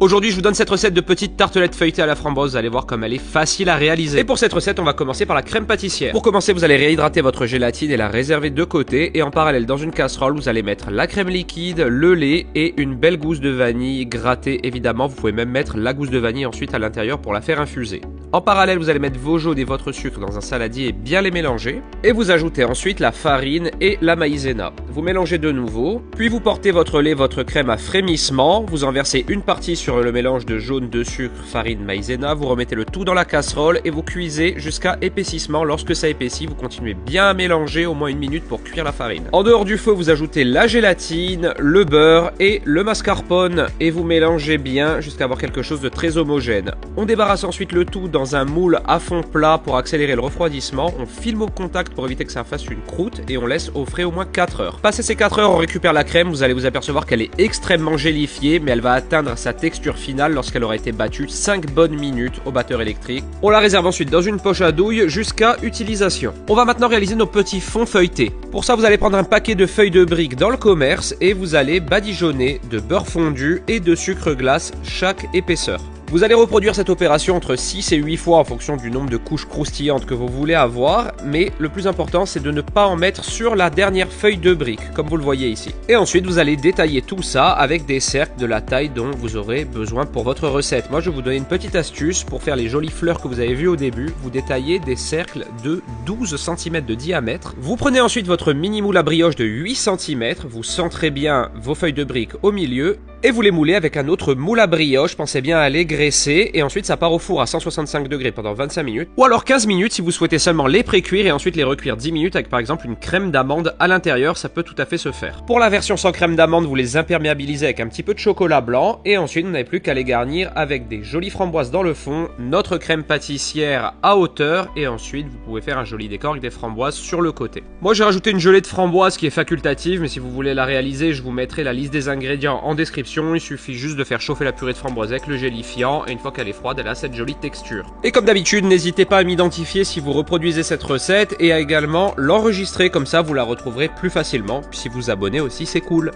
Aujourd'hui, je vous donne cette recette de petite tartelette feuilletée à la framboise. Vous allez voir comme elle est facile à réaliser. Et pour cette recette, on va commencer par la crème pâtissière. Pour commencer, vous allez réhydrater votre gélatine et la réserver de côté. Et en parallèle, dans une casserole, vous allez mettre la crème liquide, le lait et une belle gousse de vanille grattée évidemment. Vous pouvez même mettre la gousse de vanille ensuite à l'intérieur pour la faire infuser. En parallèle, vous allez mettre vos jaunes et votre sucre dans un saladier et bien les mélanger. Et vous ajoutez ensuite la farine et la maïzena. Vous mélangez de nouveau. Puis vous portez votre lait, votre crème à frémissement. Vous en versez une partie sur le mélange de jaune, de sucre, farine, maïzena. Vous remettez le tout dans la casserole et vous cuisez jusqu'à épaississement. Lorsque ça épaissit, vous continuez bien à mélanger au moins 1 minute pour cuire la farine. En dehors du feu, vous ajoutez la gélatine, le beurre et le mascarpone et vous mélangez bien jusqu'à avoir quelque chose de très homogène. On débarrasse ensuite le tout dans un moule à fond plat pour accélérer le refroidissement. On filme au contact pour éviter que ça fasse une croûte et on laisse au frais au moins 4 heures. Passé ces 4 heures, on récupère la crème. Vous allez vous apercevoir qu'elle est extrêmement gélifiée, mais elle va atteindre sa texture finale lorsqu'elle aura été battue 5 bonnes minutes au batteur électrique. On la réserve ensuite dans une poche à douille jusqu'à utilisation. On va maintenant réaliser nos petits fonds feuilletés. Pour ça, vous allez prendre un paquet de feuilles de briques dans le commerce et vous allez badigeonner de beurre fondu et de sucre glace chaque épaisseur. Vous allez reproduire cette opération entre 6 et 8 fois en fonction du nombre de couches croustillantes que vous voulez avoir, mais le plus important c'est de ne pas en mettre sur la dernière feuille de brique, comme vous le voyez ici. Et ensuite vous allez détailler tout ça avec des cercles de la taille dont vous aurez besoin pour votre recette. Moi je vais vous donner une petite astuce pour faire les jolies fleurs que vous avez vues au début. Vous détaillez des cercles de 12 cm de diamètre. Vous prenez ensuite votre mini moule à brioche de 8 cm, vous centrez bien vos feuilles de brique au milieu et vous les moulez avec un autre moule à brioche. Pensez bien à les graisser et ensuite ça part au four à 165 degrés pendant 25 minutes ou alors 15 minutes si vous souhaitez seulement les pré-cuire et ensuite les recuire 10 minutes avec par exemple une crème d'amande à l'intérieur. Ça peut tout à fait se faire. Pour la version sans crème d'amande, vous les imperméabilisez avec un petit peu de chocolat blanc et ensuite vous n'avez plus qu'à les garnir avec des jolies framboises dans le fond, notre crème pâtissière à hauteur et ensuite vous pouvez faire un joli décor avec des framboises sur le côté. Moi j'ai rajouté une gelée de framboise qui est facultative, mais si vous voulez la réaliser, je vous mettrai la liste des ingrédients en description. Il suffit juste de faire chauffer la purée de framboise avec le gélifiant et une fois qu'elle est froide, elle a cette jolie texture. Et comme d'habitude, n'hésitez pas à m'identifier si vous reproduisez cette recette et à également l'enregistrer, comme ça vous la retrouverez plus facilement. Puis si vous vous abonnez aussi, c'est cool.